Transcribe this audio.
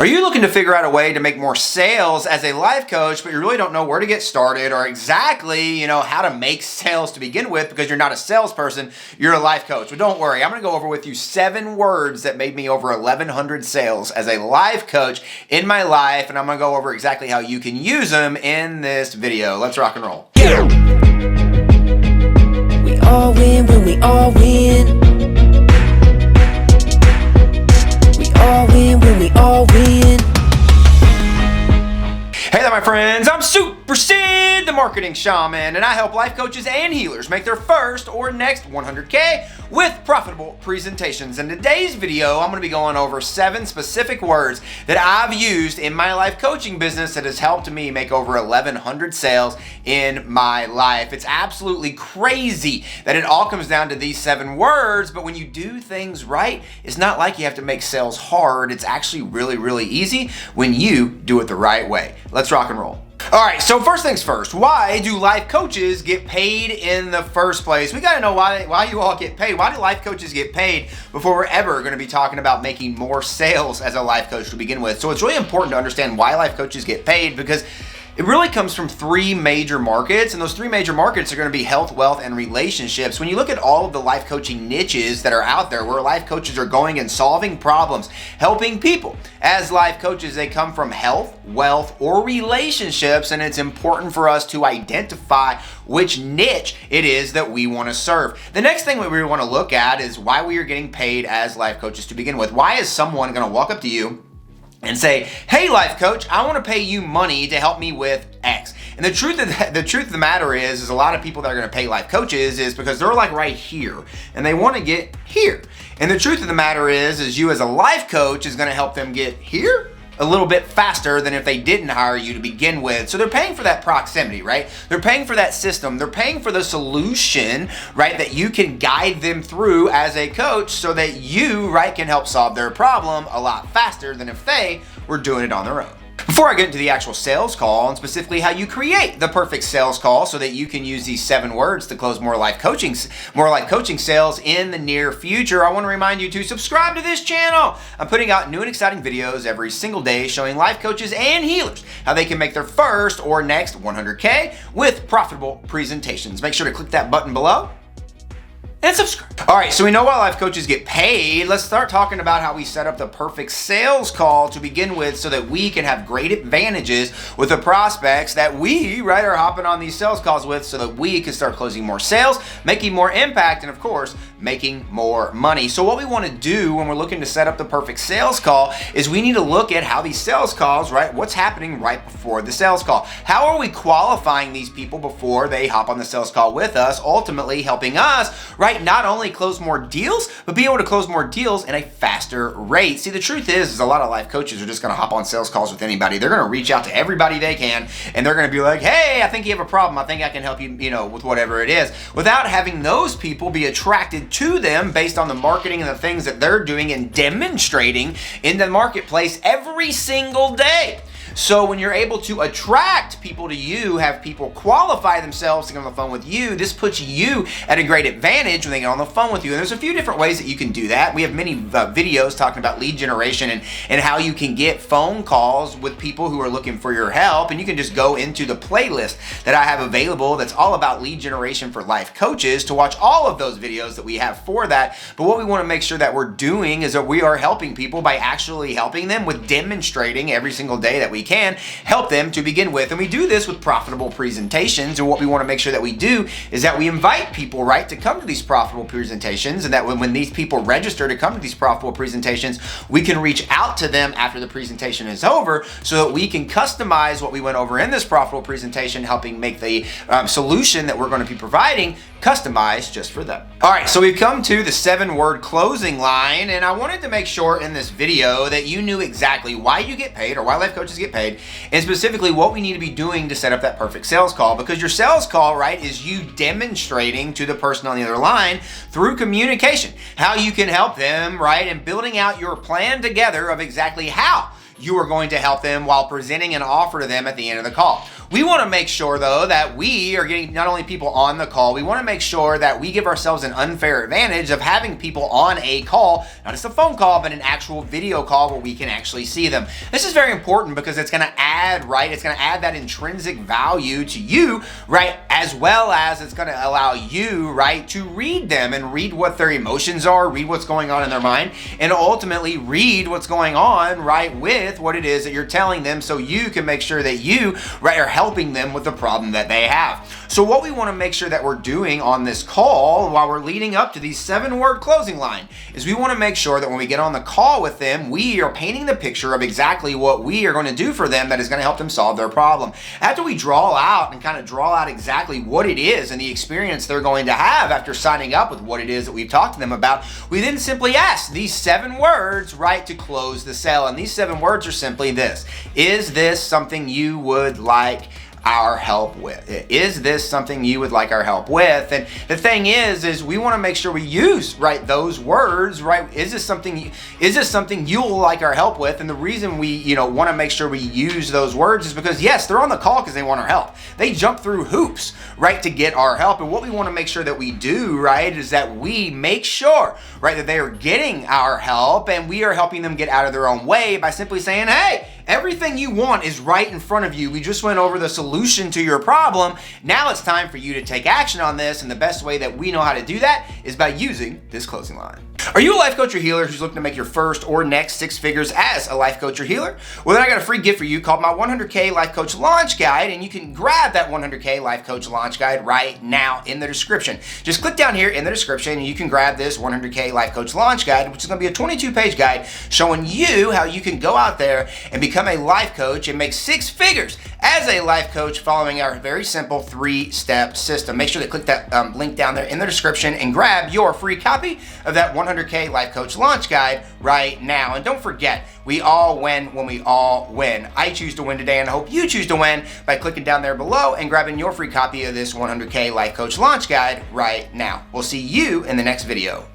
Are you looking to figure out a way to make more sales as a life coach, but you really don't know where to get started or exactly, how to make sales to begin with because you're not a salesperson, you're a life coach? Well, don't worry. I'm going to go over with you 7 words that made me over 1,100 sales as a life coach in my life, and I'm going to go over exactly how you can use them in this video. Let's rock and roll. We all win when we all win. All win when we all win. Hey there, my friends. I'm Super Sid, the marketing shaman, and I help life coaches and healers make their first or next 100K with profitable presentations. In today's video, I'm going to be going over 7 specific words that I've used in my life coaching business that has helped me make over 1,100 sales in my life. It's absolutely crazy that it all comes down to these 7 words, but when you do things right, it's not like you have to make sales hard. It's actually really, really easy when you do it the right way. Let's rock and roll. All right, so first things first, why do life coaches get paid in the first place? We got to know why you all get paid. Why do life coaches get paid before we're ever going to be talking about making more sales as a life coach to begin with? So it's really important to understand why life coaches get paid, because it really comes from 3 major markets, and those 3 major markets are going to be health, wealth, and relationships. When you look at all of the life coaching niches that are out there where life coaches are going and solving problems, helping people, as life coaches, they come from health, wealth, or relationships, and it's important for us to identify which niche it is that we want to serve. The next thing that we want to look at is why we are getting paid as life coaches to begin with. Why is someone going to walk up to you and say, hey, life coach, I want to pay you money to help me with X? And the truth of the matter is a lot of people that are going to pay life coaches is because they're like right here and they want to get here. And the truth of the matter is you as a life coach is going to help them get here a little bit faster than if they didn't hire you to begin with. So they're paying for that proximity, right? They're paying for that system. They're paying for the solution, right, that you can guide them through as a coach so that you, right, can help solve their problem a lot faster than if they were doing it on their own. Before I get into the actual sales call and specifically how you create the perfect sales call so that you can use these 7 words to close more life coaching sales in the near future, I want to remind you to subscribe to this channel. I'm putting out new and exciting videos every single day showing life coaches and healers how they can make their first or next 100K with profitable presentations. Make sure to click that button below and subscribe. All right, so we know why life coaches get paid. Let's start talking about how we set up the perfect sales call to begin with so that we can have great advantages with the prospects that we, right, are hopping on these sales calls with so that we can start closing more sales, making more impact, and of course, making more money. So what we want to do when we're looking to set up the perfect sales call is we need to look at how these sales calls, right, what's happening right before the sales call. How are we qualifying these people before they hop on the sales call with us, ultimately helping us, right, not only close more deals, but be able to close more deals in a faster rate. See, the truth is a lot of life coaches are just going to hop on sales calls with anybody. They're going to reach out to everybody they can, and they're going to be like, hey, I think you have a problem. I think I can help you, with whatever it is, without having those people be attracted to them based on the marketing and the things that they're doing and demonstrating in the marketplace every single day. So when you're able to attract people to you, have people qualify themselves to get on the phone with you, this puts you at a great advantage when they get on the phone with you. And there's a few different ways that you can do that. We have many videos talking about lead generation and how you can get phone calls with people who are looking for your help. And you can just go into the playlist that I have available that's all about lead generation for life coaches to watch all of those videos that we have for that. But what we want to make sure that we're doing is that we are helping people by actually helping them with demonstrating every single day that we can help them to begin with. And we do this with profitable presentations. And what we want to make sure that we do is that we invite people, right, to come to these profitable presentations, and that when these people register to come to these profitable presentations, we can reach out to them after the presentation is over so that we can customize what we went over in this profitable presentation, helping make the solution that we're going to be providing customized just for them. All right, so we've come to the 7-word closing line, and I wanted to make sure in this video that you knew exactly why you get paid or why life coaches get paid, and specifically what we need to be doing to set up that perfect sales call, because your sales call, right, is you demonstrating to the person on the other line through communication how you can help them, right, and building out your plan together of exactly how you are going to help them while presenting an offer to them at the end of the call. We want to make sure, though, that we are getting not only people on the call, we want to make sure that we give ourselves an unfair advantage of having people on a call, not just a phone call, but an actual video call where we can actually see them. This is very important because it's going to add, right? It's going to add that intrinsic value to you, right? As well as it's going to allow you, right, to read them and read what their emotions are, read what's going on in their mind, and ultimately read what's going on, right, with what it is that you're telling them, so you can make sure that you, right, are helping them with the problem that they have. So what we want to make sure that we're doing on this call while we're leading up to these 7-word closing line is we want to make sure that when we get on the call with them, we are painting the picture of exactly what we are going to do for them that is going to help them solve their problem. After we draw out exactly what it is and the experience they're going to have after signing up with what it is that we've talked to them about, we then simply ask these 7 words, right, to close the sale. And these 7 words are simply this: is this something you would like our help with? Is this something you would like our help with? And the thing is we want to make sure we use, right, those words, right? Is this something you'll like our help with? And the reason we, want to make sure we use those words is because, yes, they're on the call because they want our help. They jump through hoops, right, to get our help. And what we want to make sure that we do, right, is that we make sure, right, that they are getting our help and we are helping them get out of their own way by simply saying, hey, everything you want is right in front of you. We just went over the solution to your problem. Now it's time for you to take action on this. And the best way that we know how to do that is by using this closing line. Are you a life coach or healer who's looking to make your first or next 6 figures as a life coach or healer? Well, then I got a free gift for you called my 100K Life Coach Launch Guide, and you can grab that 100K Life Coach Launch Guide right now in the description. Just click down here in the description and you can grab this 100K Life Coach Launch Guide, which is going to be a 22-page guide showing you how you can go out there and become a life coach and make 6 figures as a life coach following our very simple 3-step system. Make sure to click that link down there in the description and grab your free copy of that 100K Life Coach Launch Guide right now. And don't forget, we all win when we all win. I choose to win today, and I hope you choose to win by clicking down there below and grabbing your free copy of this 100K Life Coach Launch Guide right now. We'll see you in the next video.